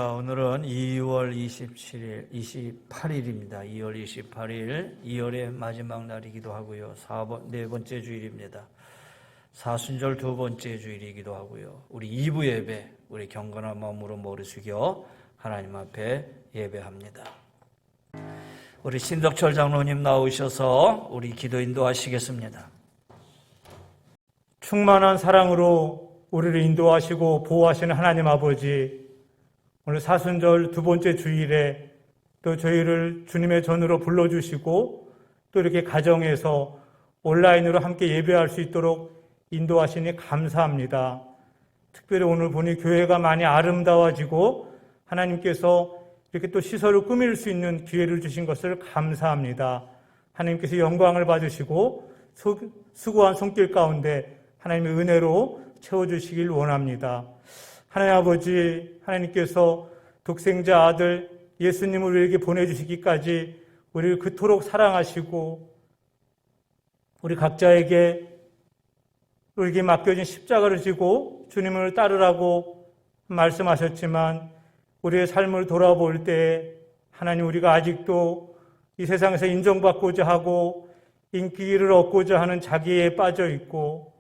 자, 오늘은 2월 28일입니다. 2월 28일, 2월의 마지막 날이기도 하고요. 네 번째 주일입니다. 사순절 두 번째 주일이기도 하고요. 우리 2부 예배, 우리 경건한 마음으로 머리 숙여 하나님 앞에 예배합니다. 우리 신덕철 장로님 나오셔서 우리 기도 인도하시겠습니다. 충만한 사랑으로 우리를 인도하시고 보호하시는 하나님 아버지, 오늘 사순절 두 번째 주일에 또 저희를 주님의 전으로 불러주시고 또 이렇게 가정에서 온라인으로 함께 예배할 수 있도록 인도하시니 감사합니다. 특별히 오늘 보니 교회가 많이 아름다워지고 하나님께서 이렇게 또 시설을 꾸밀 수 있는 기회를 주신 것을 감사합니다. 하나님께서 영광을 받으시고 수고한 손길 가운데 하나님의 은혜로 채워주시길 원합니다. 하나님 아버지, 하나님께서 독생자 아들 예수님을 우리에게 보내주시기까지 우리를 그토록 사랑하시고 우리 각자에게 우리에게 맡겨진 십자가를 지고 주님을 따르라고 말씀하셨지만 우리의 삶을 돌아볼 때 하나님, 우리가 아직도 이 세상에서 인정받고자 하고 인기를 얻고자 하는 자기에 빠져 있고,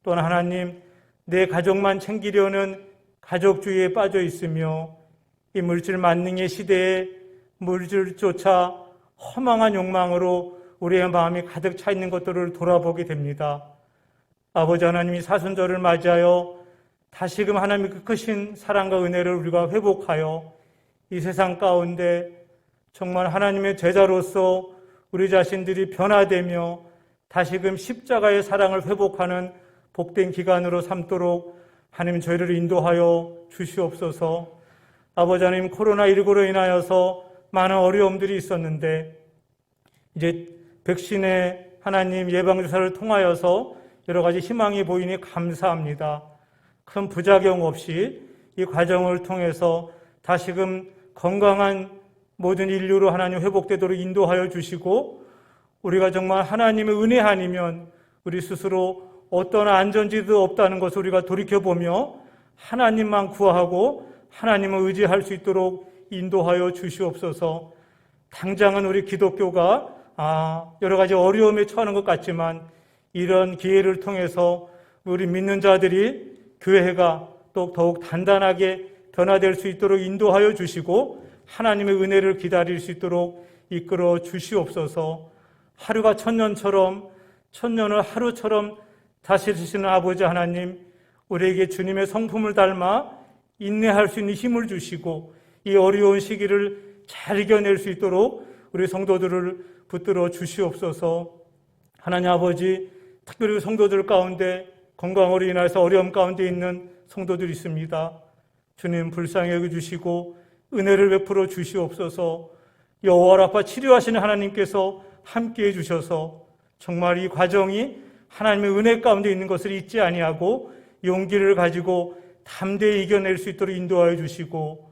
또한 하나님, 내 가족만 챙기려는 가족주의에 빠져 있으며 이 물질 만능의 시대에 물질조차 허망한 욕망으로 우리의 마음이 가득 차 있는 것들을 돌아보게 됩니다. 아버지 하나님이 사순절을 맞이하여 다시금 하나님의 그 크신 사랑과 은혜를 우리가 회복하여 이 세상 가운데 정말 하나님의 제자로서 우리 자신들이 변화되며 다시금 십자가의 사랑을 회복하는 복된 기간으로 삼도록 하나님 저희를 인도하여 주시옵소서. 아버지 하나님, 코로나19로 인하여서 많은 어려움들이 있었는데 이제 백신의 하나님 예방주사를 통하여서 여러 가지 희망이 보이니 감사합니다. 큰 부작용 없이 이 과정을 통해서 다시금 건강한 모든 인류로 하나님 회복되도록 인도하여 주시고, 우리가 정말 하나님의 은혜 아니면 우리 스스로 어떤 안전지도 없다는 것을 우리가 돌이켜보며 하나님만 구하고 하나님을 의지할 수 있도록 인도하여 주시옵소서. 당장은 우리 기독교가 여러 가지 어려움에 처하는 것 같지만 이런 기회를 통해서 우리 믿는 자들이 교회가 또 더욱 단단하게 변화될 수 있도록 인도하여 주시고 하나님의 은혜를 기다릴 수 있도록 이끌어 주시옵소서. 하루가 천년처럼, 천년을 하루처럼 다시 주시는 아버지 하나님, 우리에게 주님의 성품을 닮아 인내할 수 있는 힘을 주시고 이 어려운 시기를 잘 이겨낼 수 있도록 우리 성도들을 붙들어 주시옵소서. 하나님 아버지, 특별히 성도들 가운데 건강으로 인해서 어려움 가운데 있는 성도들이 있습니다. 주님 불쌍히 여겨주시고 은혜를 베풀어 주시옵소서. 여호와 라파 치료하시는 하나님께서 함께해 주셔서 정말 이 과정이 하나님의 은혜 가운데 있는 것을 잊지 아니하고 용기를 가지고 담대히 이겨낼 수 있도록 인도하여 주시고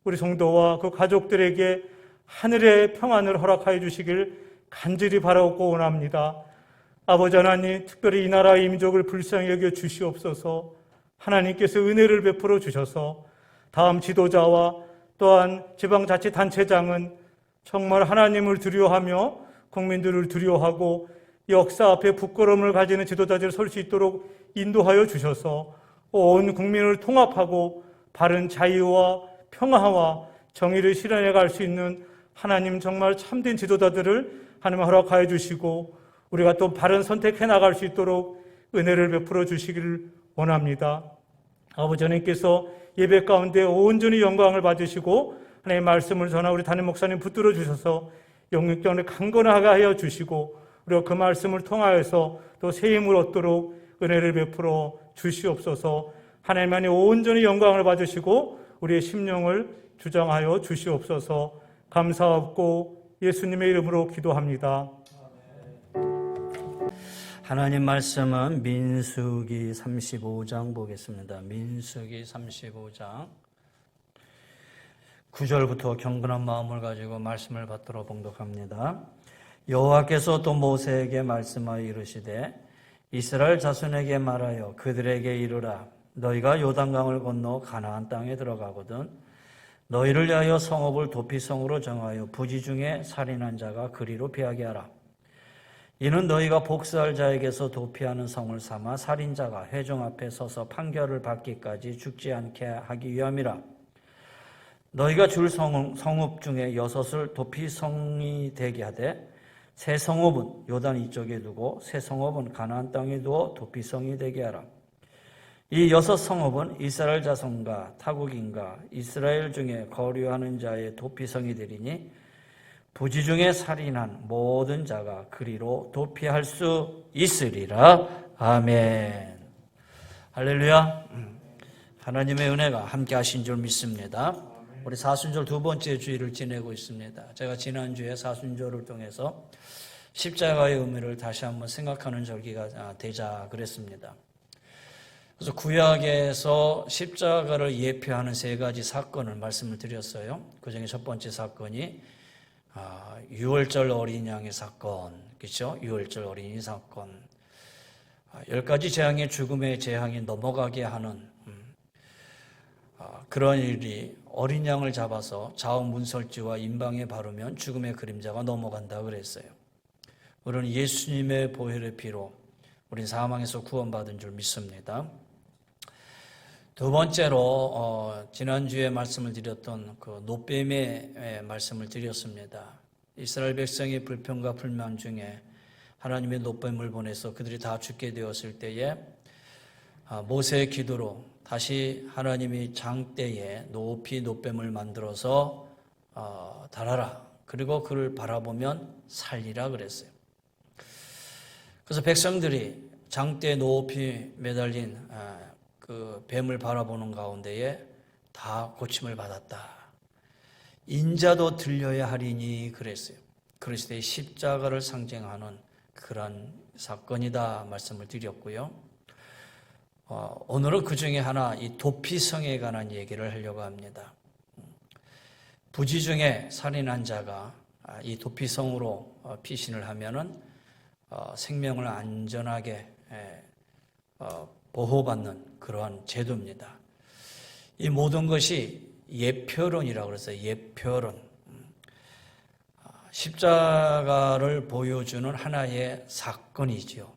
우리 성도와 그 가족들에게 하늘의 평안을 허락하여 주시길 간절히 바라고 원합니다. 아버지 하나님, 특별히 이 나라의 민족을 불쌍히 여겨 주시옵소서. 하나님께서 은혜를 베풀어 주셔서 다음 지도자와 또한 지방자치단체장은 정말 하나님을 두려워하며 국민들을 두려워하고 역사 앞에 부끄러움을 가지는 지도자들 설 수 있도록 인도하여 주셔서 온 국민을 통합하고 바른 자유와 평화와 정의를 실현해 갈 수 있는 하나님 정말 참된 지도자들을 하나님 허락하여 주시고 우리가 또 바른 선택해 나갈 수 있도록 은혜를 베풀어 주시기를 원합니다. 아버지 하나님께서 예배 가운데 온전히 영광을 받으시고 하나님의 말씀을 전하 우리 담임 목사님 붙들어 주셔서 영육전을 강건하게 하여 주시고 우리가 그 말씀을 통하여서 또 새 힘을 얻도록 은혜를 베풀어 주시옵소서. 하나님만이 온전히 영광을 받으시고 우리의 심령을 주장하여 주시옵소서. 감사하고 예수님의 이름으로 기도합니다. 하나님 말씀은 민수기 35장 보겠습니다. 민수기 35장 9절부터 경건한 마음을 가지고 말씀을 받들어 봉독합니다. 여호와께서 또 모세에게 말씀하여 이르시되 이스라엘 자손에게 말하여 그들에게 이르라. 너희가 요단강을 건너 가나안 땅에 들어가거든 너희를 위하여 성읍을 도피성으로 정하여 부지 중에 살인한 자가 그리로 피하게 하라. 이는 너희가 복수할 자에게서 도피하는 성을 삼아 살인자가 회중 앞에 서서 판결을 받기까지 죽지 않게 하기 위함이라. 너희가 줄 성읍 중에 6을 도피성이 되게 하되 세 성읍은 요단 이쪽에 두고 세 성읍은 가나안 땅에 두어 도피성이 되게 하라. 이 6 성읍은 이스라엘 자손과 타국인과 이스라엘 중에 거류하는 자의 도피성이 되리니 부지 중에 살인한 모든 자가 그리로 도피할 수 있으리라. 아멘. 할렐루야. 하나님의 은혜가 함께 하신 줄 믿습니다. 우리 사순절 2번째 주일을 지내고 있습니다. 제가 지난주에 사순절을 통해서 십자가의 의미를 다시 한번 생각하는 절기가 되자 그랬습니다. 그래서 구약에서 십자가를 예표하는 3가지 사건을 말씀을 드렸어요. 그중에 첫 번째 사건이 유월절 어린 양의 사건, 그렇죠? 유월절 어린이 사건. 10가지 재앙의 죽음의 재앙이 넘어가게 하는 그런 일이 어린 양을 잡아서 좌우 문설주와 임방에 바르면 죽음의 그림자가 넘어간다 그랬어요. 우리는 예수님의 보혈의 피로 우린 사망에서 구원받은 줄 믿습니다. 두 번째로 지난주에 말씀을 드렸던 그 노뱀의 말씀을 드렸습니다. 이스라엘 백성의 불평과 불만 중에 하나님의 노뱀을 보내서 그들이 다 죽게 되었을 때에 모세의 기도로 다시 하나님이 장대에 높이 노뱀을 만들어서 달아라. 그리고 그를 바라보면 살리라 그랬어요. 그래서 백성들이 장대에 높이 매달린 그 뱀을 바라보는 가운데에 다 고침을 받았다. 인자도 들려야 하리니 그랬어요. 그리스도의 십자가를 상징하는 그런 사건이다 말씀을 드렸고요. 오늘은 그 중에 하나 이 도피성에 관한 얘기를 하려고 합니다. 부지 중에 살인한 자가 이 도피성으로 피신을 하면은 생명을 안전하게 보호받는 그러한 제도입니다. 이 모든 것이 예표론이라고 그랬어요. 예표론. 십자가를 보여주는 하나의 사건이지요.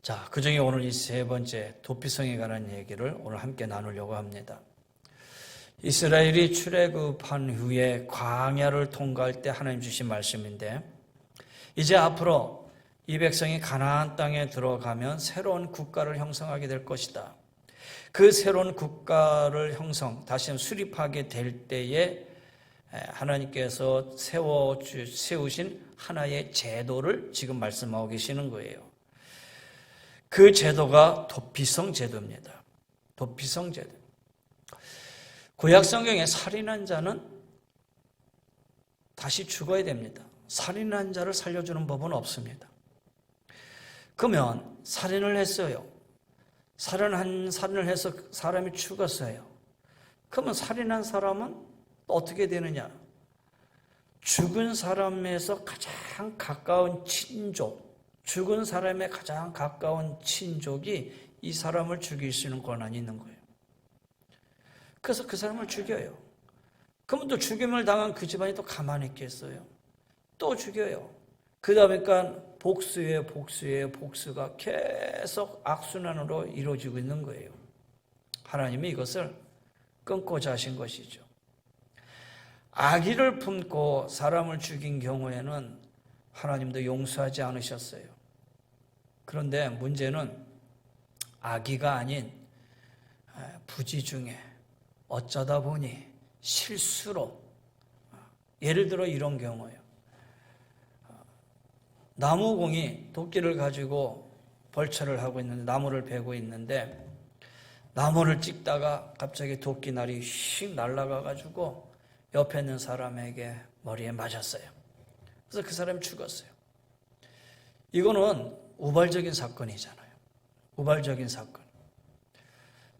자, 그 중에 오늘 이 3번째 도피성에 관한 얘기를 오늘 함께 나누려고 합니다. 이스라엘이 출애굽한 후에 광야를 통과할 때 하나님 주신 말씀인데 이제 앞으로 이 백성이 가나안 땅에 들어가면 새로운 국가를 형성하게 될 것이다. 그 새로운 국가를 다시 한번 수립하게 될 때에 하나님께서 세우신 하나의 제도를 지금 말씀하고 계시는 거예요. 그 제도가 도피성 제도입니다. 도피성 제도. 구약 성경에 살인한 자는 다시 죽어야 됩니다. 살인한 자를 살려주는 법은 없습니다. 그러면 살인을 했어요. 살인을 해서 사람이 죽었어요. 그러면 살인한 사람은 어떻게 되느냐? 죽은 사람에서 가장 가까운 친족, 죽은 사람의 가장 가까운 친족이 이 사람을 죽일 수 있는 권한이 있는 거예요. 그래서 그 사람을 죽여요. 그러면 또 죽임을 당한 그 집안이 또 가만히 있겠어요? 또 죽여요. 그러니까 복수가 계속 악순환으로 이루어지고 있는 거예요. 하나님이 이것을 끊고자 하신 것이죠. 악의를 품고 사람을 죽인 경우에는 하나님도 용서하지 않으셨어요. 그런데 문제는 악의가 아닌 부지 중에 어쩌다 보니 실수로, 예를 들어 이런 경우예요. 나무공이 도끼를 가지고 벌처를 하고 있는데, 나무를 베고 있는데 나무를 찍다가 갑자기 도끼날이 휙 날아가가지고 옆에 있는 사람에게 머리에 맞았어요. 그래서 그 사람이 죽었어요. 이거는 우발적인 사건이잖아요. 우발적인 사건.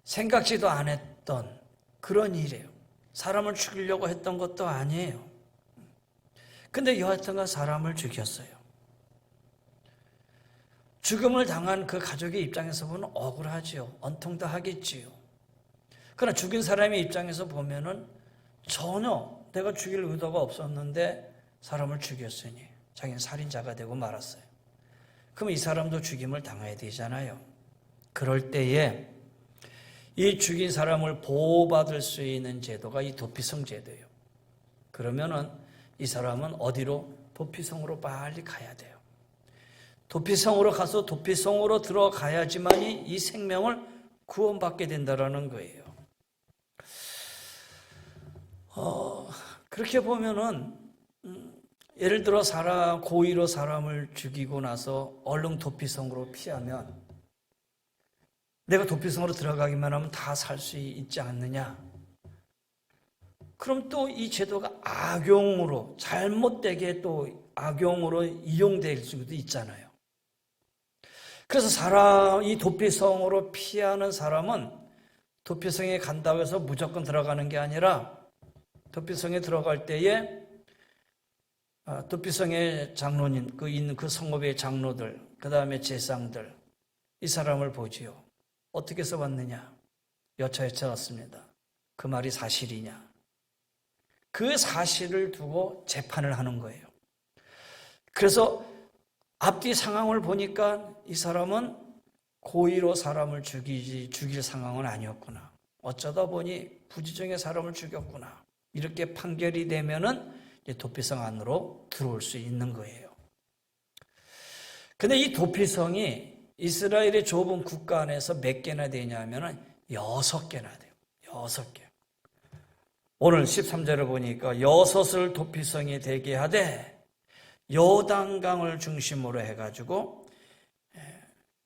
생각지도 않았던 그런 일이에요. 사람을 죽이려고 했던 것도 아니에요. 근데 여하튼간 사람을 죽였어요. 죽음을 당한 그 가족의 입장에서 보면 억울하지요. 언통도 하겠지요. 그러나 죽인 사람의 입장에서 보면은 전혀 내가 죽일 의도가 없었는데 사람을 죽였으니 자기는 살인자가 되고 말았어요. 그럼 이 사람도 죽임을 당해야 되잖아요. 그럴 때에 이 죽인 사람을 보호받을 수 있는 제도가 이 도피성 제도예요. 그러면은 이 사람은 어디로? 도피성으로 빨리 가야 돼요. 도피성으로 가서 도피성으로 들어가야지만이 이 생명을 구원받게 된다라는 거예요. 그렇게 보면은 예를 들어 고의로 사람을 죽이고 나서 얼른 도피성으로 피하면 내가 도피성으로 들어가기만 하면 다 살 수 있지 않느냐? 그럼 또 이 제도가 악용으로 잘못되게 또 악용으로 이용될 수도 있잖아요. 그래서 이 도피성으로 피하는 사람은 도피성에 간다고 해서 무조건 들어가는 게 아니라 도피성에 들어갈 때에 도피성의 장로님, 있는 그 성읍의 장로들, 그 다음에 제상들, 이 사람을 보지요. 어떻게 써봤느냐? 여차여차 왔습니다. 그 말이 사실이냐? 그 사실을 두고 재판을 하는 거예요. 그래서 앞뒤 상황을 보니까 이 사람은 고의로 사람을 죽일 상황은 아니었구나. 어쩌다 보니 부지정에 사람을 죽였구나. 이렇게 판결이 되면은 이제 도피성 안으로 들어올 수 있는 거예요. 근데 이 도피성이 이스라엘의 좁은 국가 안에서 몇 개나 되냐면은 6개나 돼요. 6개. 오늘 13절을 보니까 6을 도피성이 되게 하되 요단강을 중심으로 해가지고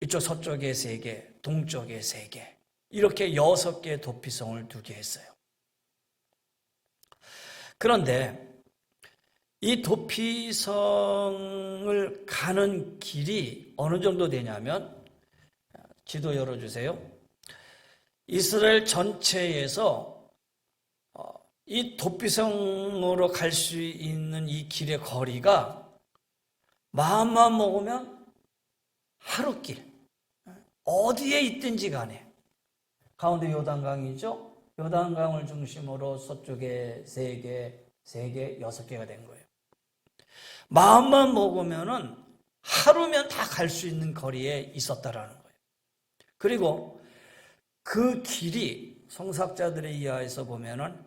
이쪽 서쪽에 3개, 동쪽에 3개 이렇게 6개의 도피성을 두게 했어요. 그런데 이 도피성을 가는 길이 어느 정도 되냐면 지도 열어주세요. 이스라엘 전체에서 이 도피성으로 갈 수 있는 이 길의 거리가 마음만 먹으면 하루길 어디에 있든지 간에 가운데 요단강이죠. 요단강을 중심으로 서쪽에 3개, 6개가 된 거예요. 마음만 먹으면은 하루면 다 갈 수 있는 거리에 있었다라는 거예요. 그리고 그 길이 성사학자들에 의해서 보면은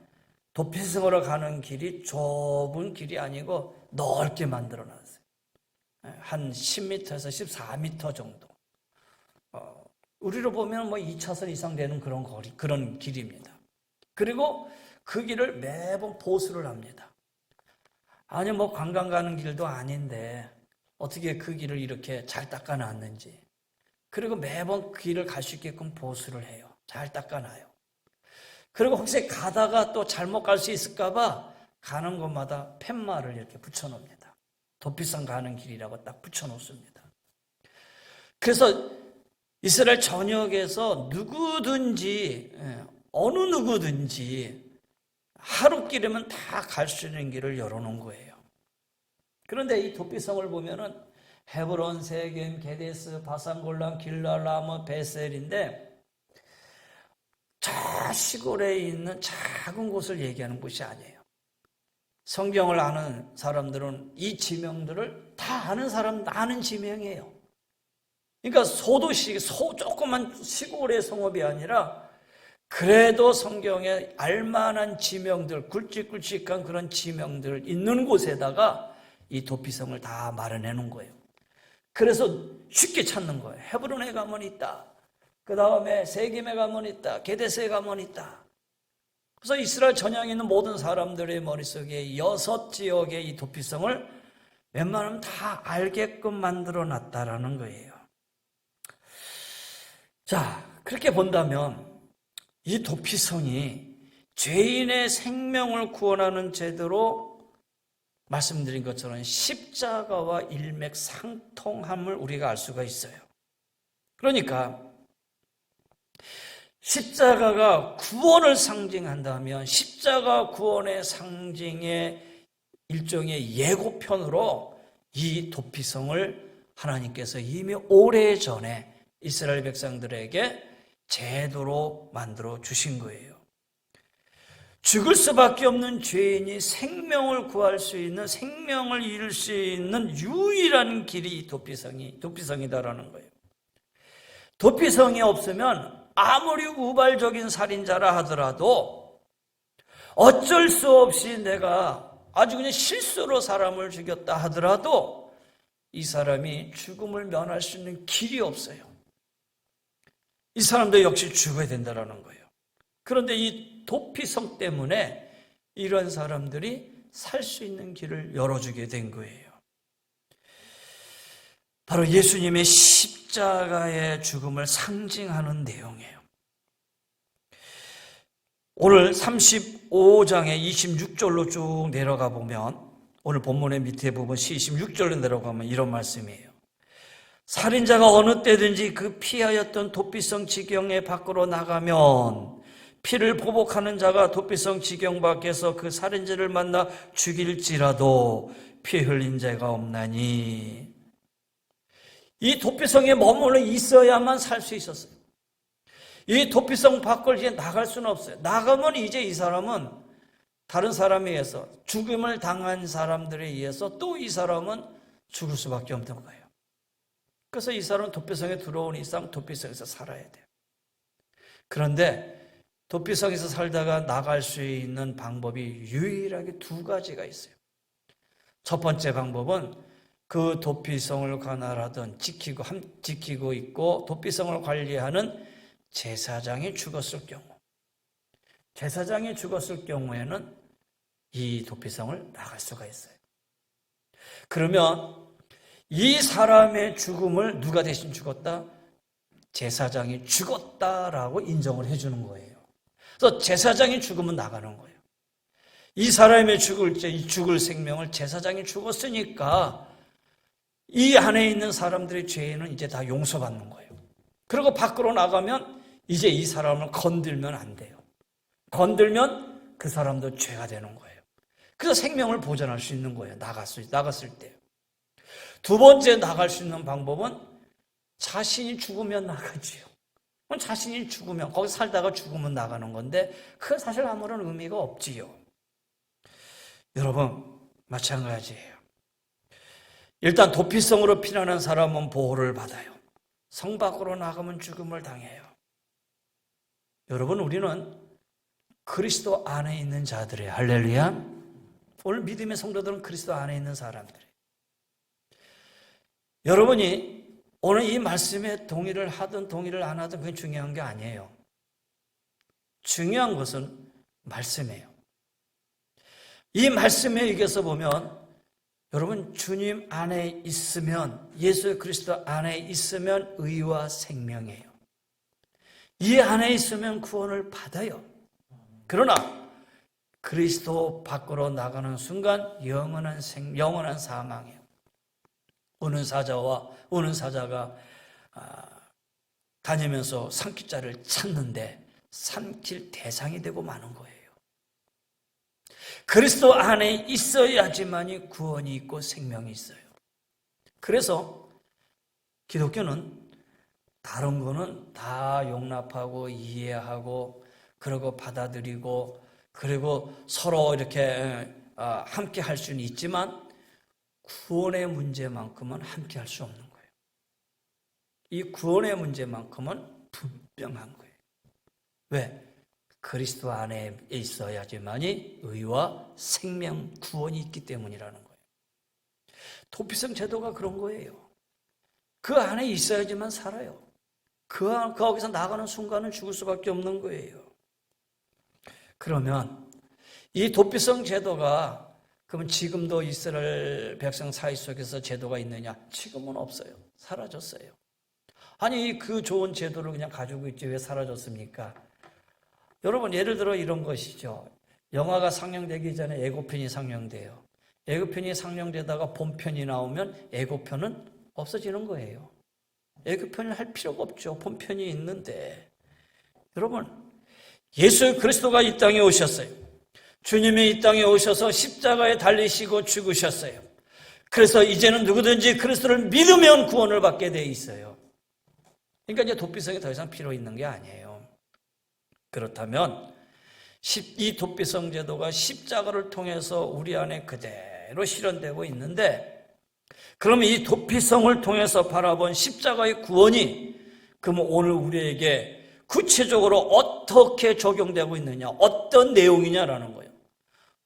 도피성으로 가는 길이 좁은 길이 아니고 넓게 만들어 놨어요. 한 10m에서 14m 정도. 우리로 보면 뭐 2차선 이상 되는 그런 거리, 그런 길입니다. 그리고 그 길을 매번 보수를 합니다. 아니, 뭐 관광 가는 길도 아닌데 어떻게 그 길을 이렇게 잘 닦아놨는지. 그리고 매번 그 길을 갈 수 있게끔 보수를 해요. 잘 닦아놔요. 그리고 혹시 가다가 또 잘못 갈 수 있을까봐 가는 곳마다 팻말을 이렇게 붙여놓습니다. 도피성 가는 길이라고 딱 붙여놓습니다. 그래서 이스라엘 전역에서 누구든지 어느 누구든지 하루길이면 다 갈 수 있는 길을 열어놓은 거예요. 그런데 이 도피성을 보면은 헤브론, 세겜, 게데스, 바산, 골란, 길랄, 라모, 베셀인데 저 시골에 있는 작은 곳을 얘기하는 곳이 아니에요. 성경을 아는 사람들은 이 지명들을 다 아는 지명이에요. 그러니까 소도시, 조그만 시골의 성읍이 아니라 그래도 성경에 알만한 지명들, 굵직굵직한 그런 지명들 있는 곳에다가 이 도피성을 다 마련해 놓은 거예요. 그래서 쉽게 찾는 거예요. 헤브론에 가면 있다. 그 다음에 세겜에 가면 있다. 게데스에 가면 있다. 그래서 이스라엘 전역에 있는 모든 사람들의 머릿속에 6지역의 이 도피성을 웬만하면 다 알게끔 만들어 놨다라는 거예요. 자, 그렇게 본다면 이 도피성이 죄인의 생명을 구원하는 제도로 말씀드린 것처럼 십자가와 일맥상통함을 우리가 알 수가 있어요. 그러니까 십자가가 구원을 상징한다면 십자가 구원의 상징의 일종의 예고편으로 이 도피성을 하나님께서 이미 오래전에 이스라엘 백성들에게 제도로 만들어 주신 거예요. 죽을 수밖에 없는 죄인이 생명을 구할 수 있는, 생명을 잃을 수 있는 유일한 길이 도피성이다라는 거예요. 도피성이 없으면 아무리 우발적인 살인자라 하더라도 어쩔 수 없이 내가 아주 그냥 실수로 사람을 죽였다 하더라도 이 사람이 죽음을 면할 수 있는 길이 없어요. 이 사람도 역시 죽어야 된다는 거예요. 그런데 이 도피성 때문에 이런 사람들이 살 수 있는 길을 열어주게 된 거예요. 바로 예수님의 십자가의 죽음을 상징하는 내용이에요. 오늘 35장의 26절로 쭉 내려가 보면, 오늘 본문의 밑에 부분 26절로 내려가면 이런 말씀이에요. 살인자가 어느 때든지 그 피하였던 도피성 지경에 밖으로 나가면 피를 보복하는 자가 도피성 지경 밖에서 그 살인자를 만나 죽일지라도 피 흘린 죄가 없나니. 이 도피성에 머물러 있어야만 살 수 있었어요. 이 도피성 밖을 이제 나갈 수는 없어요. 나가면 이제 이 사람은 다른 사람에 의해서, 죽음을 당한 사람들에 의해서 또 이 사람은 죽을 수밖에 없는 거예요. 그래서 이 사람은 도피성에 들어온 이상 도피성에서 살아야 돼요. 그런데 도피성에서 살다가 나갈 수 있는 방법이 유일하게 두 가지가 있어요. 첫 번째 방법은 그 도피성을 관할하던 지키고 있고 도피성을 관리하는 제사장이 죽었을 경우, 제사장이 죽었을 경우에는 이 도피성을 나갈 수가 있어요. 그러면 이 사람의 죽음을 누가 대신 죽었다? 제사장이 죽었다라고 인정을 해주는 거예요. 그래서 제사장이 죽으면 나가는 거예요. 이 사람의 죽을 생명을 제사장이 죽었으니까 이 안에 있는 사람들의 죄는 이제 다 용서받는 거예요. 그리고 밖으로 나가면 이제 이 사람을 건들면 안 돼요. 건들면 그 사람도 죄가 되는 거예요. 그래서 생명을 보존할 수 있는 거예요. 나갔을 때. 두 번째 나갈 수 있는 방법은 자신이 죽으면 나가지요. 자신이 죽으면, 거기 살다가 죽으면 나가는 건데 그건 사실 아무런 의미가 없지요. 여러분, 마찬가지예요. 일단 도피성으로 피난한 사람은 보호를 받아요. 성 밖으로 나가면 죽음을 당해요. 여러분, 우리는 그리스도 안에 있는 자들이에요. 할렐루야. 오늘 믿음의 성도들은 그리스도 안에 있는 사람들이에요. 여러분이 오늘 이 말씀에 동의를 하든 동의를 안 하든 그게 중요한 게 아니에요. 중요한 것은 말씀이에요. 이 말씀에 의해서 보면 여러분, 주님 안에 있으면, 예수 그리스도 안에 있으면 의와 생명이에요. 이 안에 있으면 구원을 받아요. 그러나 그리스도 밖으로 나가는 순간 영원한 사망이에요. 오는 사자가 다니면서 삼킬자를 찾는데 삼킬 대상이 되고 마는 거예요. 그리스도 안에 있어야지만이 구원이 있고 생명이 있어요. 그래서 기독교는 다른 거는 다 용납하고 이해하고 그리고 받아들이고 그리고 서로 이렇게 함께 할 수는 있지만 구원의 문제만큼은 함께 할 수 없는 거예요. 이 구원의 문제만큼은 분명한 거예요. 왜? 그리스도 안에 있어야지만이 의와 생명, 구원이 있기 때문이라는 거예요. 도피성 제도가 그런 거예요. 그 안에 있어야지만 살아요. 거기서 나가는 순간은 죽을 수밖에 없는 거예요. 그러면 이 도피성 제도가 그러면 지금도 이스라엘 백성 사이 속에서 제도가 있느냐? 지금은 없어요. 사라졌어요. 아니, 그 좋은 제도를 그냥 가지고 있지 왜 사라졌습니까? 여러분, 예를 들어 이런 것이죠. 영화가 상영되기 전에 예고편이 상영돼요. 예고편이 상영되다가 본편이 나오면 예고편은 없어지는 거예요. 예고편을 할 필요가 없죠. 본편이 있는데. 여러분, 예수 그리스도가 이 땅에 오셨어요. 주님이 이 땅에 오셔서 십자가에 달리시고 죽으셨어요. 그래서 이제는 누구든지 그리스도를 믿으면 구원을 받게 돼 있어요. 그러니까 이제 도피성이 더 이상 필요 있는 게 아니에요. 그렇다면 이 도피성 제도가 십자가를 통해서 우리 안에 그대로 실현되고 있는데, 그러면 이 도피성을 통해서 바라본 십자가의 구원이 그러면 오늘 우리에게 구체적으로 어떻게 적용되고 있느냐, 어떤 내용이냐라는 거예요.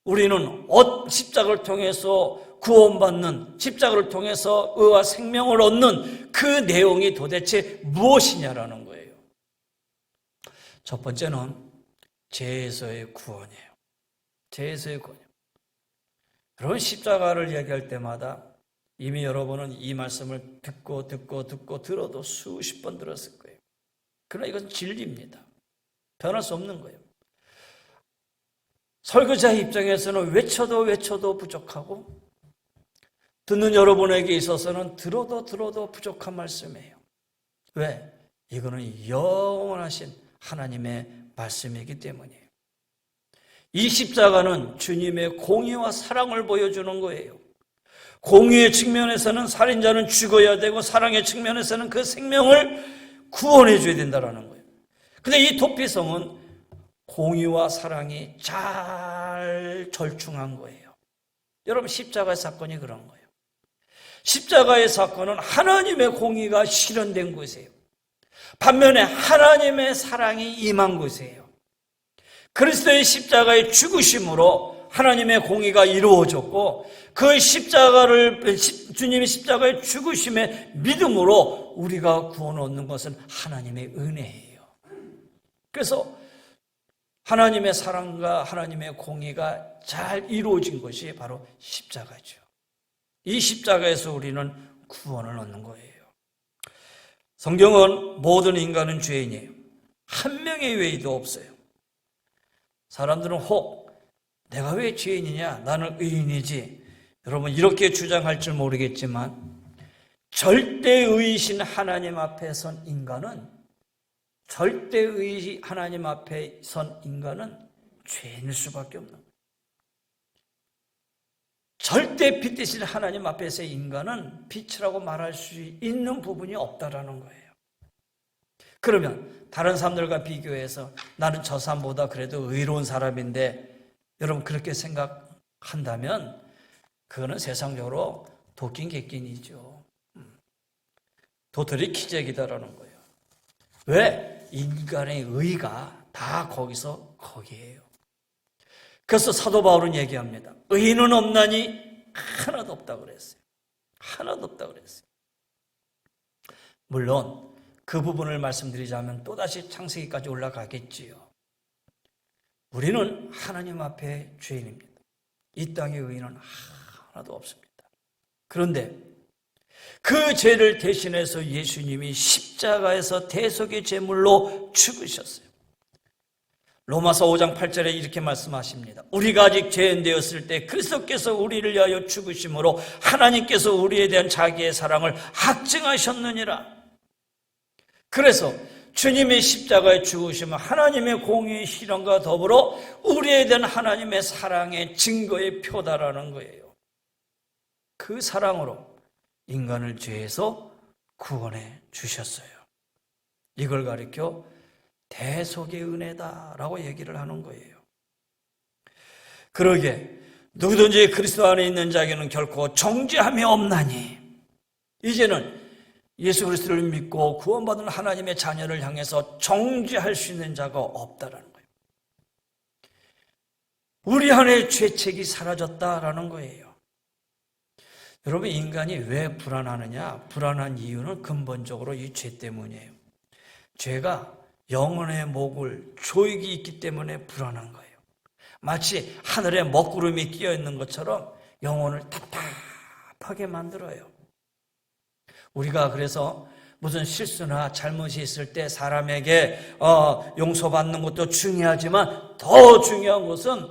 우리는 십자가를 통해서 구원받는, 십자가를 통해서 의와 생명을 얻는 그 내용이 도대체 무엇이냐라는 거예요. 첫 번째는 죄에서의 구원이에요. 죄에서의 구원이에요. 여러분, 십자가를 얘기할 때마다 이미 여러분은 이 말씀을 듣고 들어도 수십 번 들었을 거예요. 그러나 이건 진리입니다. 변할 수 없는 거예요. 설교자의 입장에서는 외쳐도 부족하고, 듣는 여러분에게 있어서는 들어도 부족한 말씀이에요. 왜? 이거는 영원하신 하나님의 말씀이기 때문이에요. 이 십자가는 주님의 공의와 사랑을 보여주는 거예요. 공의의 측면에서는 살인자는 죽어야 되고, 사랑의 측면에서는 그 생명을 구원해 줘야 된다는 거예요. 근데 이 도피성은 공의와 사랑이 잘 절충한 거예요. 여러분, 십자가의 사건이 그런 거예요. 십자가의 사건은 하나님의 공의가 실현된 곳이에요. 반면에 하나님의 사랑이 임한 곳이에요. 그리스도의 십자가의 죽으심으로 하나님의 공의가 이루어졌고, 그 주님의 십자가의 죽으심의 믿음으로 우리가 구원을 얻는 것은 하나님의 은혜예요. 그래서 하나님의 사랑과 하나님의 공의가 잘 이루어진 것이 바로 십자가죠. 이 십자가에서 우리는 구원을 얻는 거예요. 성경은 모든 인간은 죄인이에요. 한 명의 외에도 없어요. 사람들은 혹 내가 왜 죄인이냐? 나는 의인이지. 여러분, 이렇게 주장할 줄 모르겠지만 절대의이신 하나님 앞에 선 인간은, 절대의 하나님 앞에 선 인간은 죄인일 수밖에 없는 거예요. 절대 빛 대신 하나님 앞에서의 인간은 빛이라고 말할 수 있는 부분이 없다라는 거예요. 그러면 다른 사람들과 비교해서 나는 저 사람보다 그래도 의로운 사람인데, 여러분 그렇게 생각한다면 그거는 세상적으로 도끼인 객기이죠. 도토리 키재기다라는 거예요. 왜? 인간의 의가 다 거기에요. 그래서 사도 바울은 얘기합니다. 의인은 없나니 하나도 없다 그랬어요. 하나도 없다 그랬어요. 물론 그 부분을 말씀드리자면 또다시 창세기까지 올라가겠지요. 우리는 하나님 앞에 죄인입니다. 이 땅의 의인은 하나도 없습니다. 그런데 그 죄를 대신해서 예수님이 십자가에서 대속의 제물로 죽으셨어요. 로마서 5장 8절에 이렇게 말씀하십니다. 우리가 아직 죄인 되었을 때 그리스도께서 우리를 위하여 죽으심으로 하나님께서 우리에 대한 자기의 사랑을 확증하셨느니라. 그래서 주님의 십자가에 죽으심은 하나님의 공의의 실현과 더불어 우리에 대한 하나님의 사랑의 증거의 표다라는 거예요. 그 사랑으로 인간을 죄에서 구원해 주셨어요. 이걸 가리켜 대속의 은혜다라고 얘기를 하는 거예요. 그러게 누구든지 그리스도 안에 있는 자에게는 결코 정죄함이 없나니, 이제는 예수 그리스도를 믿고 구원받은 하나님의 자녀를 향해서 정죄할 수 있는 자가 없다라는 거예요. 우리 안에 죄책이 사라졌다라는 거예요. 여러분, 인간이 왜 불안하느냐? 불안한 이유는 근본적으로 이 죄 때문이에요. 죄가 영혼의 목을 조이기 있기 때문에 불안한 거예요. 마치 하늘에 먹구름이 끼어 있는 것처럼 영혼을 답답하게 만들어요. 우리가 그래서 무슨 실수나 잘못이 있을 때 사람에게 용서받는 것도 중요하지만 더 중요한 것은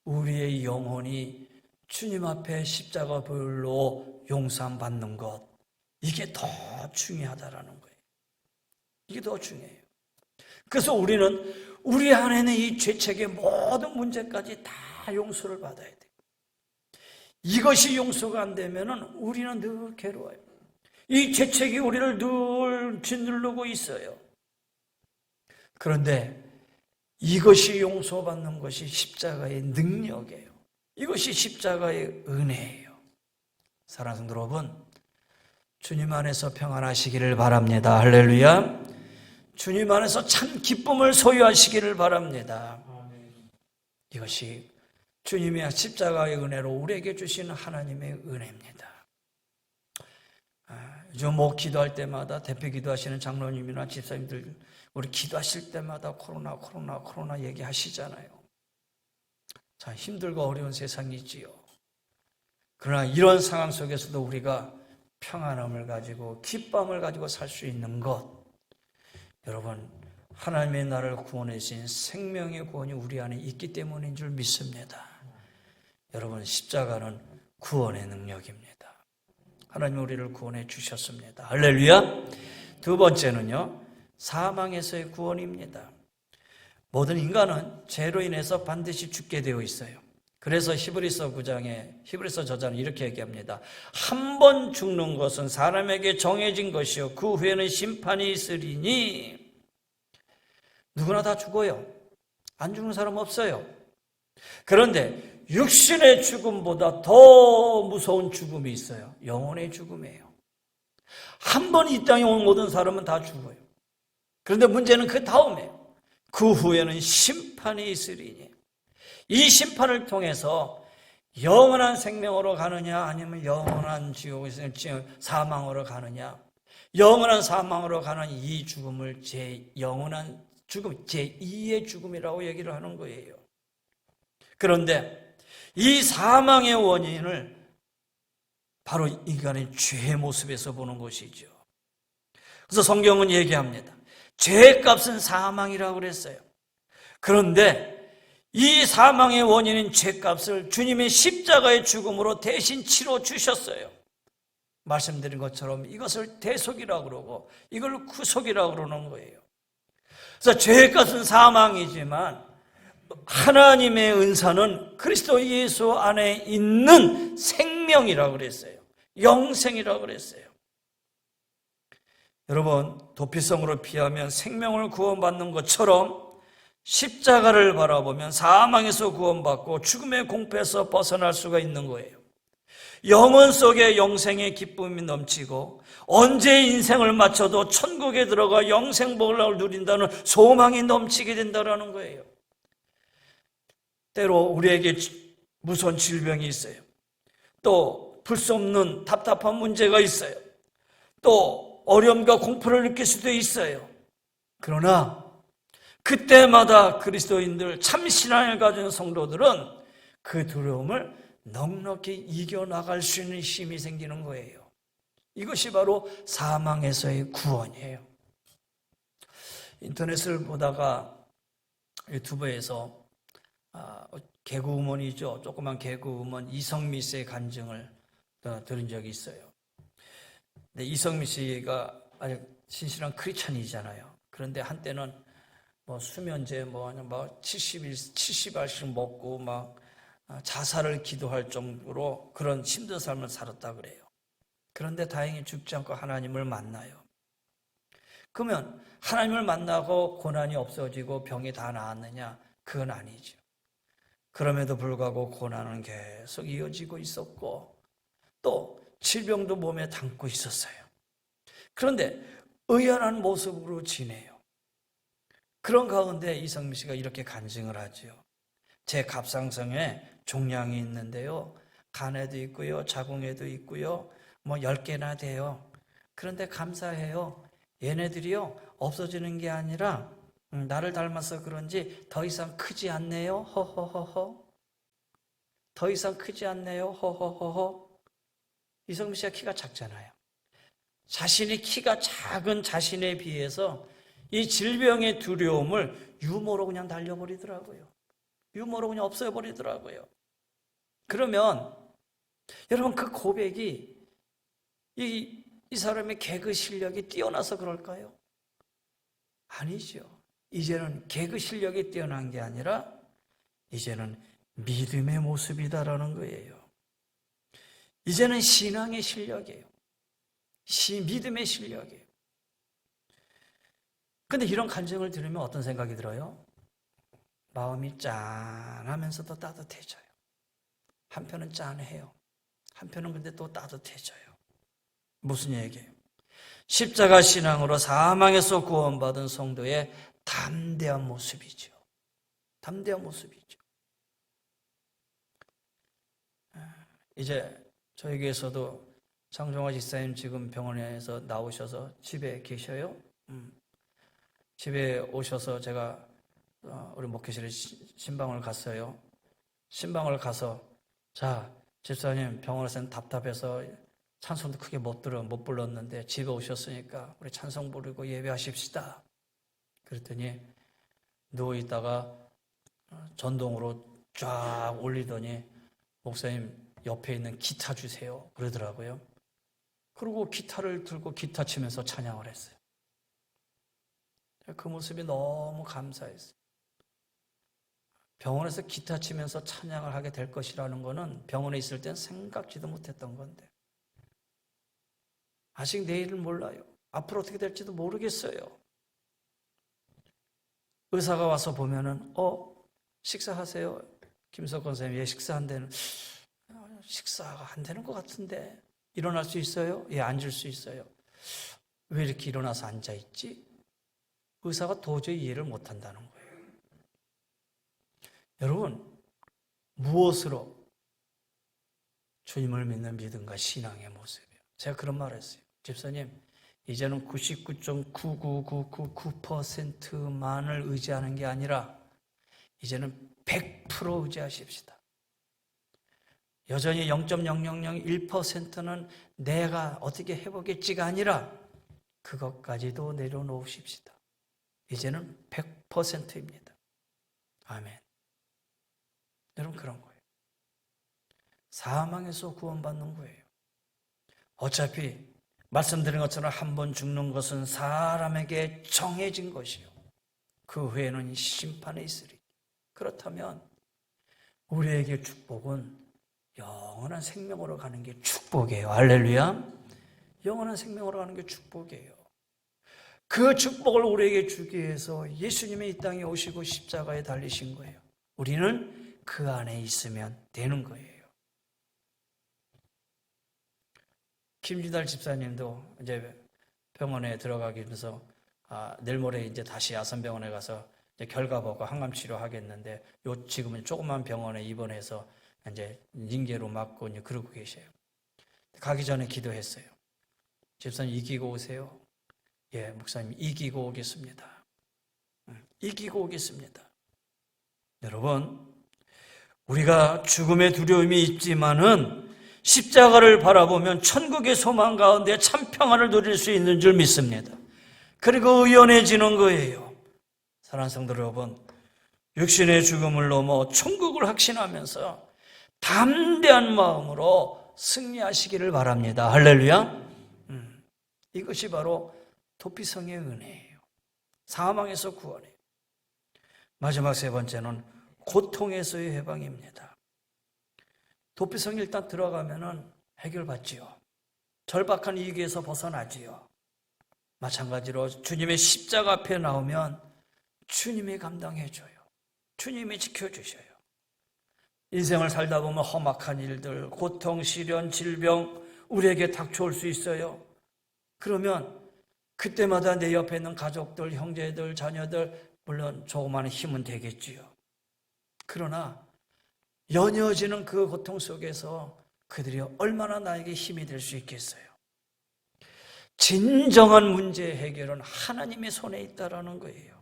우리의 영혼이 주님 앞에 십자가 보혈로 용서함 받는 것, 이게 더 중요하다라는 거예요. 이게 더 중요해요. 그래서 우리는 우리 안에는 이 죄책의 모든 문제까지 다 용서를 받아야 돼요. 이것이 용서가 안 되면은 우리는 늘 괴로워요. 이 죄책이 우리를 늘 짓누르고 있어요. 그런데 이것이 용서받는 것이 십자가의 능력이에요. 이것이 십자가의 은혜예요. 사랑하는 성도 여러분, 주님 안에서 평안하시기를 바랍니다. 할렐루야. 주님 안에서 참 기쁨을 소유하시기를 바랍니다. 이것이 주님의 십자가의 은혜로 우리에게 주시는 하나님의 은혜입니다. 요즘 뭐 기도할 때마다 대표 기도하시는 장로님이나 집사님들 우리 기도하실 때마다 코로나 얘기하시잖아요. 참 힘들고 어려운 세상이지요. 그러나 이런 상황 속에서도 우리가 평안함을 가지고 기쁨을 가지고 살 수 있는 것, 여러분 하나님의 나를 구원해 주신 생명의 구원이 우리 안에 있기 때문인 줄 믿습니다. 여러분 십자가는 구원의 능력입니다. 하나님 우리를 구원해 주셨습니다. 할렐루야. 두 번째는요, 사망에서의 구원입니다. 모든 인간은 죄로 인해서 반드시 죽게 되어 있어요. 그래서 히브리서 9장에 히브리서 저자는 이렇게 얘기합니다. 한 번 죽는 것은 사람에게 정해진 것이요 그 후에는 심판이 있으리니. 누구나 다 죽어요. 안 죽는 사람 없어요. 그런데 육신의 죽음보다 더 무서운 죽음이 있어요. 영혼의 죽음이에요. 한 번 이 땅에 온 모든 사람은 다 죽어요. 그런데 문제는 그 다음에요. 그 후에는 심판이 있으리니. 이 심판을 통해서 영원한 생명으로 가느냐 아니면 영원한 지옥에서 사망으로 가느냐. 영원한 사망으로 가는 이 죽음을 영원한 죽음, 제2의 죽음이라고 얘기를 하는 거예요. 그런데 이 사망의 원인을 바로 인간의 죄의 모습에서 보는 것이죠. 그래서 성경은 얘기합니다. 죄의 값은 사망이라고 그랬어요. 그런데 이 사망의 원인인 죄값을 주님의 십자가의 죽음으로 대신 치러 주셨어요. 말씀드린 것처럼 이것을 대속이라고 그러고 이걸 구속이라고 그러는 거예요. 그래서 죄의 값은 사망이지만 하나님의 은사는 그리스도 예수 안에 있는 생명이라고 그랬어요. 영생이라고 그랬어요. 여러분, 도피성으로 피하면 생명을 구원받는 것처럼 십자가를 바라보면 사망에서 구원받고 죽음의 공포에서 벗어날 수가 있는 거예요. 영혼 속에 영생의 기쁨이 넘치고 언제 인생을 마쳐도 천국에 들어가 영생복을 누린다는 소망이 넘치게 된다는 거예요. 때로 우리에게 무서운 질병이 있어요. 또 풀 수 없는 답답한 문제가 있어요. 또 어려움과 공포를 느낄 수도 있어요. 그러나 그때마다 그리스도인들 참 신앙을 가진 성도들은 그 두려움을 넉넉히 이겨나갈 수 있는 힘이 생기는 거예요. 이것이 바로 사망에서의 구원이에요. 인터넷을 보다가 유튜브에서 개그우먼이죠. 조그만 개그우먼 이성미 씨의 간증을 들은 적이 있어요. 근데 이성미 씨가 아주 신실한 크리스찬이잖아요. 그런데 한때는 수면제 70알씩 먹고 자살을 기도할 정도로 그런 힘든 삶을 살았다 그래요. 그런데 다행히 죽지 않고 하나님을 만나요. 그러면 하나님을 만나고 고난이 없어지고 병이 다 나았느냐? 그건 아니죠. 그럼에도 불구하고 고난은 계속 이어지고 있었고 또 질병도 몸에 담고 있었어요. 그런데 의연한 모습으로 지내요. 그런 가운데 이성미 씨가 이렇게 간증을 하죠. 제 갑상선에 종양이 있는데요. 간에도 있고요. 자궁에도 있고요. 10개나 돼요. 그런데 감사해요. 얘네들이요. 없어지는 게 아니라 나를 닮아서 그런지 더 이상 크지 않네요. 허허허허. 더 이상 크지 않네요. 허허허허. 이성미 씨가 키가 작잖아요. 자신이 키가 작은 자신에 비해서 이 질병의 두려움을 유머로 그냥 날려버리더라고요. 유머로 그냥 없애버리더라고요. 그러면 여러분 그 고백이 이 사람의 개그 실력이 뛰어나서 그럴까요? 아니죠. 이제는 개그 실력이 뛰어난 게 아니라 이제는 믿음의 모습이다라는 거예요. 이제는 신앙의 실력이에요. 믿음의 실력이에요. 근데 이런 간증을 들으면 어떤 생각이 들어요? 마음이 짠하면서도 따뜻해져요. 한편은 짠해요. 한편은 근데 또 따뜻해져요. 무슨 얘기예요? 십자가 신앙으로 사망에서 구원받은 성도의 담대한 모습이죠. 담대한 모습이죠. 이제 저희 교회에서도 장종화 집사님 지금 병원에서 나오셔서 집에 계셔요. 집에 오셔서 제가 우리 목회실에 신방을 갔어요. 신방을 가서 자, 집사님 병원에서는 답답해서 찬송도 크게 못 불렀는데 집에 오셨으니까 우리 찬송 부르고 예배하십시다. 그랬더니 누워있다가 전동으로 쫙 올리더니 목사님 옆에 있는 기타 주세요 그러더라고요. 그리고 기타를 들고 기타 치면서 찬양을 했어요. 그 모습이 너무 감사했어요. 병원에서 기타 치면서 찬양을 하게 될 것이라는 거는 병원에 있을 땐 생각지도 못했던 건데 아직 내일은 몰라요. 앞으로 어떻게 될지도 모르겠어요. 의사가 와서 보면은 식사하세요. 김석건 선생님, 식사한다는 식사가 안 되는 것 같은데 일어날 수 있어요? 예, 앉을 수 있어요. 왜 이렇게 일어나서 앉아있지? 의사가 도저히 이해를 못한다는 거예요. 여러분, 무엇으로 주님을 믿는 믿음과 신앙의 모습이에요. 제가 그런 말을 했어요. 집사님, 이제는 99.99999%만을 의지하는 게 아니라 이제는 100% 의지하십시다. 여전히 0.0001%는 내가 어떻게 해보겠지가 아니라 그것까지도 내려놓으십시다. 이제는 100%입니다. 아멘. 여러분 그런 거예요. 사망에서 구원받는 거예요. 어차피 말씀드린 것처럼 한 번 죽는 것은 사람에게 정해진 것이요. 그 후에는 심판에 있으리. 그렇다면 우리에게 축복은 영원한 생명으로 가는 게 축복이에요. 할렐루야. 영원한 생명으로 가는 게 축복이에요. 그 축복을 우리에게 주기 위해서 예수님이 이 땅에 오시고 십자가에 달리신 거예요. 우리는 그 안에 있으면 되는 거예요. 김진달 집사님도 이제 병원에 들어가면서 내일 모레 이제 다시 야선병원에 가서 이제 결과 보고 항암 치료하겠는데 지금은 조그만 병원에 입원해서 이제 링게로 맞고 이제 그러고 계세요. 가기 전에 기도했어요. 집사님 이기고 오세요. 예, 목사님 이기고 오겠습니다. 이기고 오겠습니다. 여러분, 우리가 죽음의 두려움이 있지만은 십자가를 바라보면 천국의 소망 가운데 참 평안을 누릴 수 있는 줄 믿습니다. 그리고 의연해지는 거예요. 사랑하는 성도 여러분, 육신의 죽음을 넘어 천국을 확신하면서 담대한 마음으로 승리하시기를 바랍니다. 할렐루야. 이것이 바로 도피성의 은혜예요. 사망에서 구원이에요. 마지막 세 번째는 고통에서의 해방입니다. 도피성에 일단 들어가면은 해결받지요. 절박한 위기에서 벗어나지요. 마찬가지로 주님의 십자가 앞에 나오면 주님이 감당해줘요. 주님이 지켜주셔요. 인생을 살다 보면 험악한 일들, 고통, 시련, 질병 우리에게 닥쳐올 수 있어요. 그러면 그때마다 내 옆에 있는 가족들, 형제들, 자녀들 물론 조그마한 힘은 되겠지요. 그러나 연이어지는 그 고통 속에서 그들이 얼마나 나에게 힘이 될 수 있겠어요. 진정한 문제 해결은 하나님의 손에 있다라는 거예요.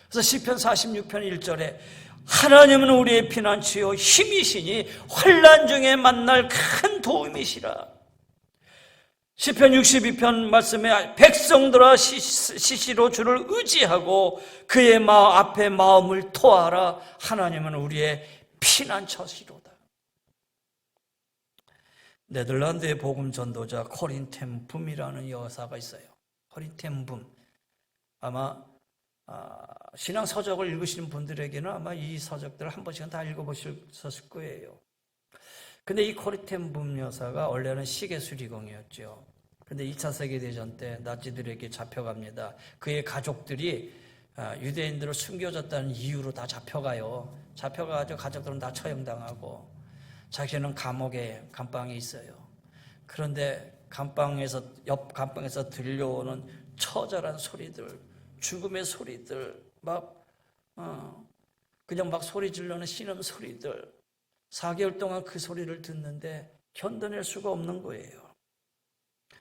그래서 시편 46편 1절에 하나님은 우리의 피난처요 힘이시니 환난 중에 만날 큰 도움이시라. 시편 62편 말씀에 백성들아 시시로 주를 의지하고 그의 앞에 마음을 토하라. 하나님은 우리의 피난처시로다. 네덜란드의 복음 전도자 코린 텐 붐이라는 여사가 있어요. 코린 텐 붐. 아마 신앙 서적을 읽으시는 분들에게는 아마 이 서적들을 한 번씩은 다 읽어보셨을 거예요. 근데 이 코린 텐 붐 여사가 원래는 시계 수리공이었죠. 근데 2차 세계대전 때 나치들에게 잡혀갑니다. 그의 가족들이 유대인들을 숨겨졌다는 이유로 다 잡혀가요. 잡혀가지고 가족들은 다 처형당하고 자기는 감옥에 감방에 있어요. 그런데 옆 감방에서 들려오는 처절한 소리들, 죽음의 소리들, 그냥 막 소리 지르는 신음 소리들, 4개월 동안 그 소리를 듣는데 견뎌낼 수가 없는 거예요.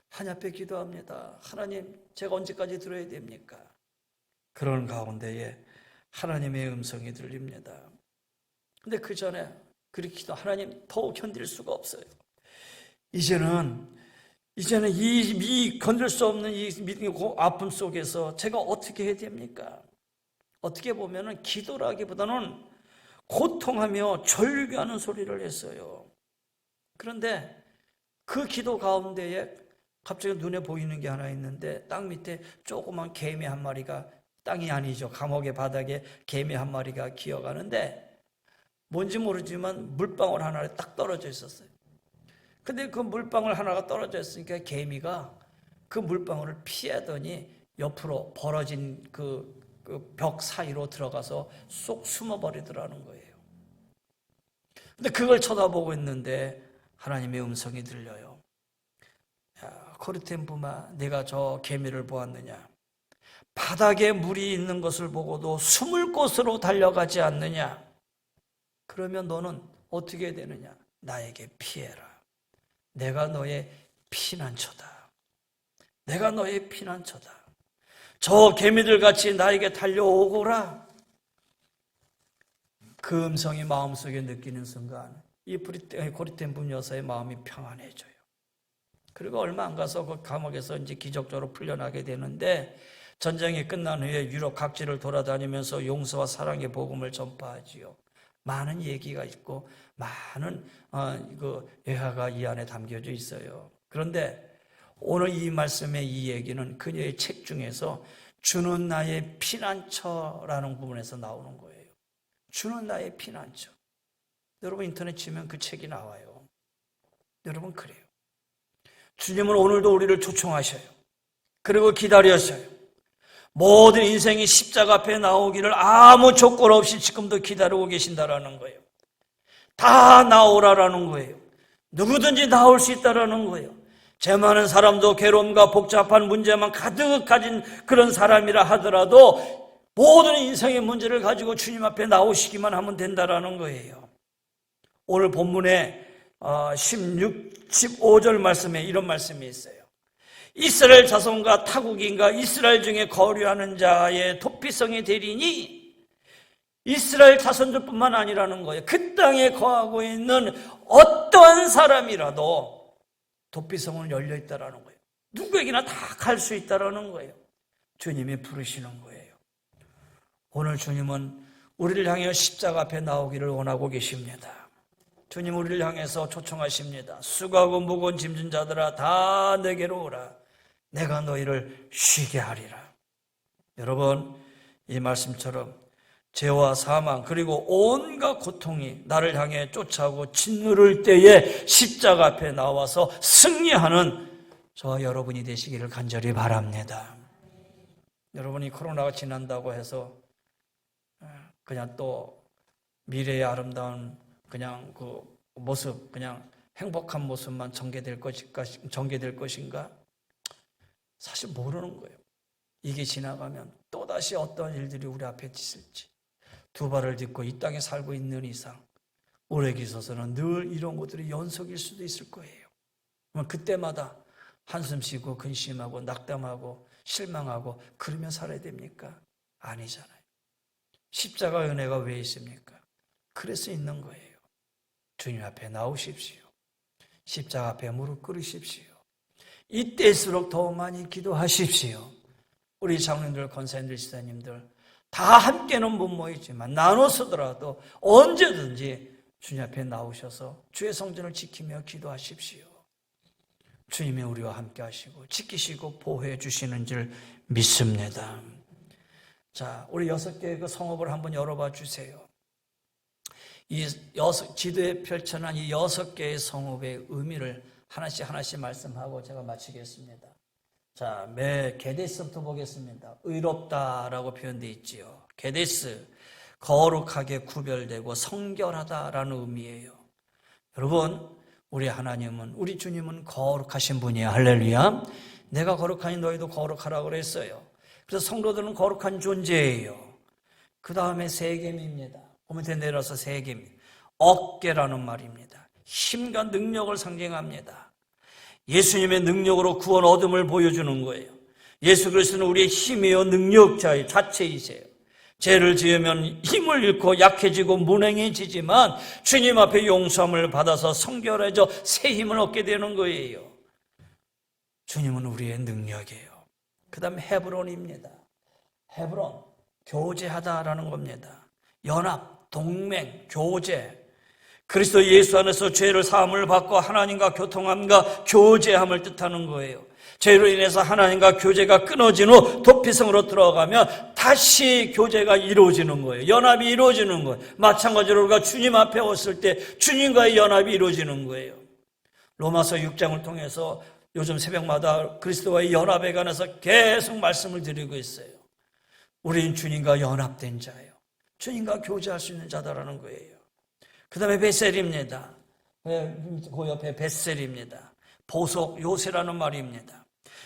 하나님 앞에 기도합니다. 하나님, 제가 언제까지 들어야 됩니까? 그런 가운데에 하나님의 음성이 들립니다. 근데 그 전에 그렇게 기도, 하나님, 더 견딜 수가 없어요. 이제는 이 건들 수 없는 이 아픔 속에서 제가 어떻게 해야 됩니까? 어떻게 보면은 기도라기보다는 고통하며 절규하는 소리를 했어요. 그런데 그 기도 가운데에 갑자기 눈에 보이는 게 하나 있는데, 땅 밑에 조그만 개미 한 마리가, 땅이 아니죠, 감옥의 바닥에 개미 한 마리가 기어가는데 뭔지 모르지만 물방울 하나에 딱 떨어져 있었어요. 근데 그 물방울 하나가 떨어져 있으니까 개미가 그 물방울을 피하더니 옆으로 벌어진 그 벽 사이로 들어가서 쏙 숨어버리더라는 거예요. 근데 그걸 쳐다보고 있는데 하나님의 음성이 들려요. 야, 코르텐부마, 내가 저 개미를 보았느냐? 바닥에 물이 있는 것을 보고도 숨을 곳으로 달려가지 않느냐? 그러면 너는 어떻게 되느냐? 나에게 피해라. 내가 너의 피난처다. 내가 너의 피난처다. 저 개미들 같이 나에게 달려오거라. 그 음성이 마음속에 느끼는 순간 이 고리텐 여사의 마음이 평안해져요. 그리고 얼마 안 가서 그 감옥에서 이제 기적적으로 풀려나게 되는데, 전쟁이 끝난 후에 유럽 각지를 돌아다니면서 용서와 사랑의 복음을 전파하지요. 많은 얘기가 있고 많은 그 예화가 이 안에 담겨져 있어요. 그런데 오늘 이 말씀의 이 얘기는 그녀의 책 중에서 주는 나의 피난처라는 부분에서 나오는 거예요. 주는 나의 피난처. 여러분 인터넷 치면 그 책이 나와요. 여러분 그래요. 주님은 오늘도 우리를 초청하셔요. 그리고 기다려서요. 모든 인생이 십자가 앞에 나오기를 아무 조건 없이 지금도 기다리고 계신다라는 거예요. 다 나오라라는 거예요. 누구든지 나올 수 있다라는 거예요. 죄 많은 사람도 괴로움과 복잡한 문제만 가득 가진 그런 사람이라 하더라도 모든 인생의 문제를 가지고 주님 앞에 나오시기만 하면 된다라는 거예요. 오늘 본문에 15절 말씀에 이런 말씀이 있어요. 이스라엘 자손과 타국인과 이스라엘 중에 거류하는 자의 도피성이 되리니, 이스라엘 자손들뿐만 아니라는 거예요. 그 땅에 거하고 있는 어떠한 사람이라도 도피성은 열려있다라는 거예요. 누구에게나 다 갈 수 있다라는 거예요. 주님이 부르시는 거예요. 오늘 주님은 우리를 향해 십자가 앞에 나오기를 원하고 계십니다. 주님 우리를 향해서 초청하십니다. 수고하고 무거운 짐진 자들아 다 내게로 오라. 내가 너희를 쉬게 하리라. 여러분, 이 말씀처럼 죄와 사망 그리고 온갖 고통이 나를 향해 쫓아오고 짓누를 때에 십자가 앞에 나와서 승리하는 저와 여러분이 되시기를 간절히 바랍니다. 여러분이 코로나가 지난다고 해서 그냥 또 미래의 아름다운 그냥 그 모습, 그냥 행복한 모습만 전개될 것인가? 사실 모르는 거예요. 이게 지나가면 또다시 어떤 일들이 우리 앞에 있을지. 두 발을 딛고 이 땅에 살고 있는 이상 우리에게 있어서는 늘 이런 것들이 연속일 수도 있을 거예요. 그때마다 한숨 쉬고 근심하고 낙담하고 실망하고 그러며 살아야 됩니까? 아니잖아요. 십자가 은혜가 왜 있습니까? 그래서 있는 거예요. 주님 앞에 나오십시오. 십자가 앞에 무릎 꿇으십시오. 이때일수록 더 많이 기도하십시오. 우리 장로님들, 권사님들, 지사님들 다 함께는 못 모이지만 나눠서더라도 언제든지 주님 앞에 나오셔서 주의 성전을 지키며 기도하십시오. 주님이 우리와 함께 하시고 지키시고 보호해 주시는 줄 믿습니다. 자, 우리 6개의 그 성읍을 한번 열어봐 주세요. 이 지도에 펼쳐난 이 6개의 성읍의 의미를 하나씩 말씀하고 제가 마치겠습니다. 자, 게데스부터 보겠습니다. 의롭다라고 표현되어 있지요. 게데스, 거룩하게 구별되고 성결하다라는 의미예요. 여러분, 우리 하나님은, 우리 주님은 거룩하신 분이에요. 할렐루야. 내가 거룩하니 너희도 거룩하라고 그랬어요. 그래서 성도들은 거룩한 존재예요. 그 다음에 세겜입니다. 밑에 내려서 세겜. 어깨라는 말입니다. 힘과 능력을 상징합니다. 예수님의 능력으로 구원 얻음을 보여주는 거예요. 예수 그리스도는 우리의 힘이요 능력자의 자체이세요. 죄를 지으면 힘을 잃고 약해지고 무능해지지만 주님 앞에 용서함을 받아서 성결해져 새 힘을 얻게 되는 거예요. 주님은 우리의 능력이에요. 그 다음 헤브론입니다. 헤브론, 교제하다라는 겁니다. 연합, 동맹, 교제. 그리스도 예수 안에서 죄를 사함을 받고 하나님과 교통함과 교제함을 뜻하는 거예요. 죄로 인해서 하나님과 교제가 끊어진 후 도피성으로 들어가면 다시 교제가 이루어지는 거예요. 연합이 이루어지는 거예요. 마찬가지로 우리가 주님 앞에 왔을 때 주님과의 연합이 이루어지는 거예요. 로마서 6장을 통해서 요즘 새벽마다 그리스도와의 연합에 관해서 계속 말씀을 드리고 있어요. 우리는 주님과 연합된 자예요. 주님과 교제할 수 있는 자다라는 거예요. 그 다음에 벳셀입니다. 그 옆에 벳셀입니다. 보석, 요새라는 말입니다.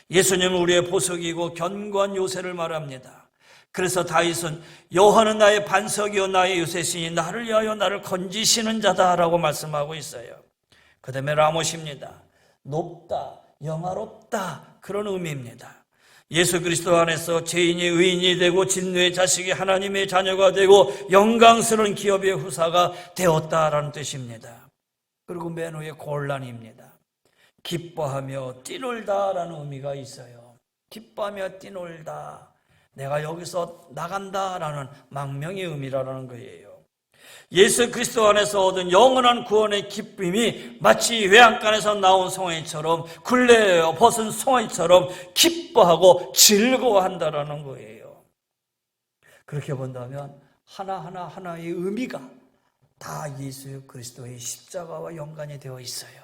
예수님은 우리의 보석이고 견고한 요새를 말합니다. 그래서 다윗은 여호와는 나의 반석이요 나의 요새시니 나를 위하여 나를 건지시는 자다라고 말씀하고 있어요. 그 다음에 라못입니다. 높다, 영화롭다 그런 의미입니다. 예수 그리스도 안에서 죄인이 의인이 되고 진노의 자식이 하나님의 자녀가 되고 영광스러운 기업의 후사가 되었다라는 뜻입니다. 그리고 맨 위에 곤란입니다. 기뻐하며 뛰놀다라는 의미가 있어요. 기뻐하며 뛰놀다. 내가 여기서 나간다라는 망명의 의미라는 거예요. 예수 그리스도 안에서 얻은 영원한 구원의 기쁨이 마치 외양간에서 나온 송아지처럼 굴레 벗은 송아지처럼 기뻐하고 즐거워한다라는 거예요. 그렇게 본다면 하나의 의미가 다 예수 그리스도의 십자가와 연관이 되어 있어요.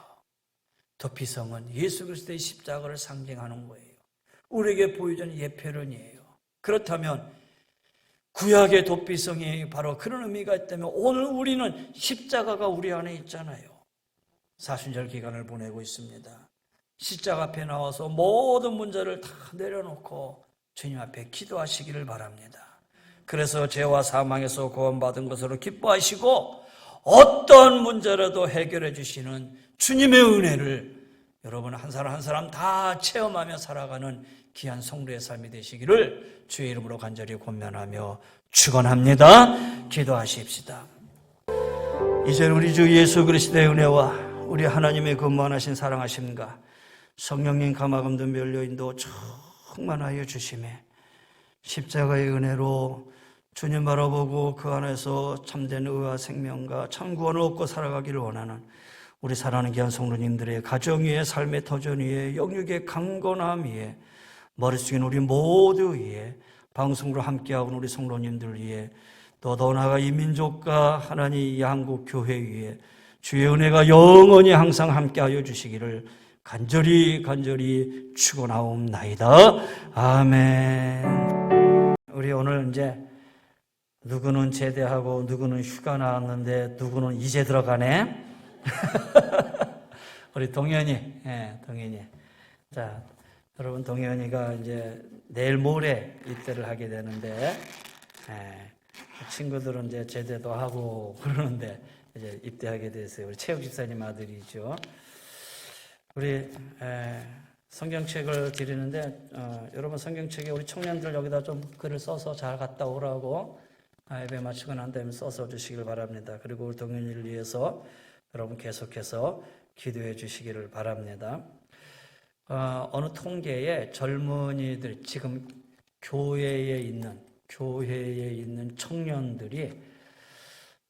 도피성은 예수 그리스도의 십자가를 상징하는 거예요. 우리에게 보여주는 예표론이에요. 그렇다면 구약의 도피성이 바로 그런 의미가 있다면 오늘 우리는 십자가가 우리 안에 있잖아요. 사순절 기간을 보내고 있습니다. 십자가 앞에 나와서 모든 문제를 다 내려놓고 주님 앞에 기도하시기를 바랍니다. 그래서 죄와 사망에서 구원받은 것으로 기뻐하시고 어떤 문제라도 해결해 주시는 주님의 은혜를 여러분 한 사람 한 사람 다 체험하며 살아가는 귀한 성도의 삶이 되시기를 주의 이름으로 간절히 권면하며 축원합니다. 기도하십시다. 이제는 우리 주 예수 그리스도의 은혜와 우리 하나님의 근무하신 사랑하심과 성령님 감화감도 멸류인도 충만하여 주심에 십자가의 은혜로 주님 바라보고 그 안에서 참된 의와 생명과 참 구원을 얻고 살아가기를 원하는 우리 사랑하는 귀한 성도님들의 가정 위에 삶의 터전 위에 영육의 강건함 위에 머리 숙인 우리 모두 위에 방송으로 함께하고 우리 성도님들 위에 또 더 나아가 이 민족과 하나님 이 한국 교회 위에 주의 은혜가 영원히 항상 함께하여 주시기를 간절히 축원하옵나이다. 아멘. 우리 오늘 이제 누구는 제대하고 누구는 휴가 나왔는데 누구는 이제 들어가네. 우리 동현이, 동현이. 자, 여러분 동현이가 이제 내일 모레 입대를 하게 되는데, 친구들은 이제 제대도 하고 그러는데 이제 입대하게 됐어요. 우리 체육 집사님 아들이죠. 우리 성경책을 드리는데 여러분 성경책에 우리 청년들 여기다 좀 글을 써서 잘 갔다 오라고 예배 마치고 난 다음에 써서 주시길 바랍니다. 그리고 우리 동현이를 위해서 여러분 계속해서 기도해 주시기를 바랍니다. 어느 통계에 젊은이들 지금 교회에 있는 청년들이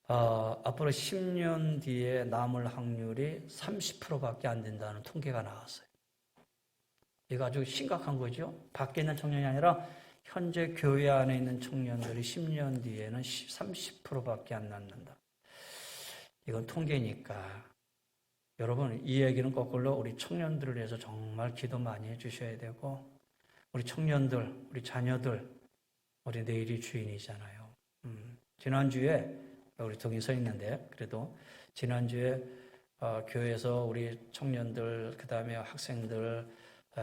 앞으로 10년 뒤에 남을 확률이 30%밖에 안 된다는 통계가 나왔어요. 이거 아주 심각한 거죠. 밖에 있는 청년이 아니라 현재 교회 안에 있는 청년들이 10년 뒤에는 30%밖에 안 남는다. 이건 통계니까 여러분 이 얘기는 거꾸로 우리 청년들을 위해서 정말 기도 많이 해주셔야 되고 우리 청년들, 우리 자녀들, 우리 내일이 주인이잖아요. 지난주에 우리 동이 서 있는데 그래도 지난주에 교회에서 우리 청년들 그다음에 학생들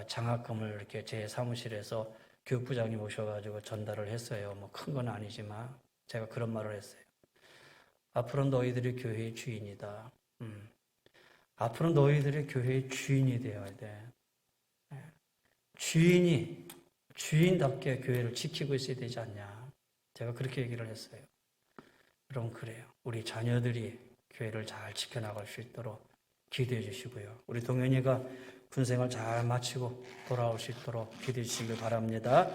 장학금을 이렇게 제 사무실에서 교육부장님 오셔가지고 전달을 했어요. 뭐 큰 건 아니지만 제가 그런 말을 했어요. 앞으로 너희들이 교회의 주인이다. 앞으로 너희들이 교회의 주인이 되어야 돼. 주인답게 교회를 지키고 있어야 되지 않냐. 제가 그렇게 얘기를 했어요. 그럼 그래요. 우리 자녀들이 교회를 잘 지켜나갈 수 있도록 기도해 주시고요. 우리 동현이가 군생활 잘 마치고 돌아올 수 있도록 기도해 주시길 바랍니다.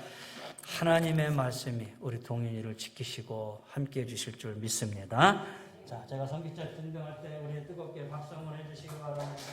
하나님의 말씀이 우리 동현이를 지키시고 함께 해 주실 줄 믿습니다. 자, 제가 성기자 증정할 때 우리 뜨겁게 박수 한번 해 주시기 바랍니다.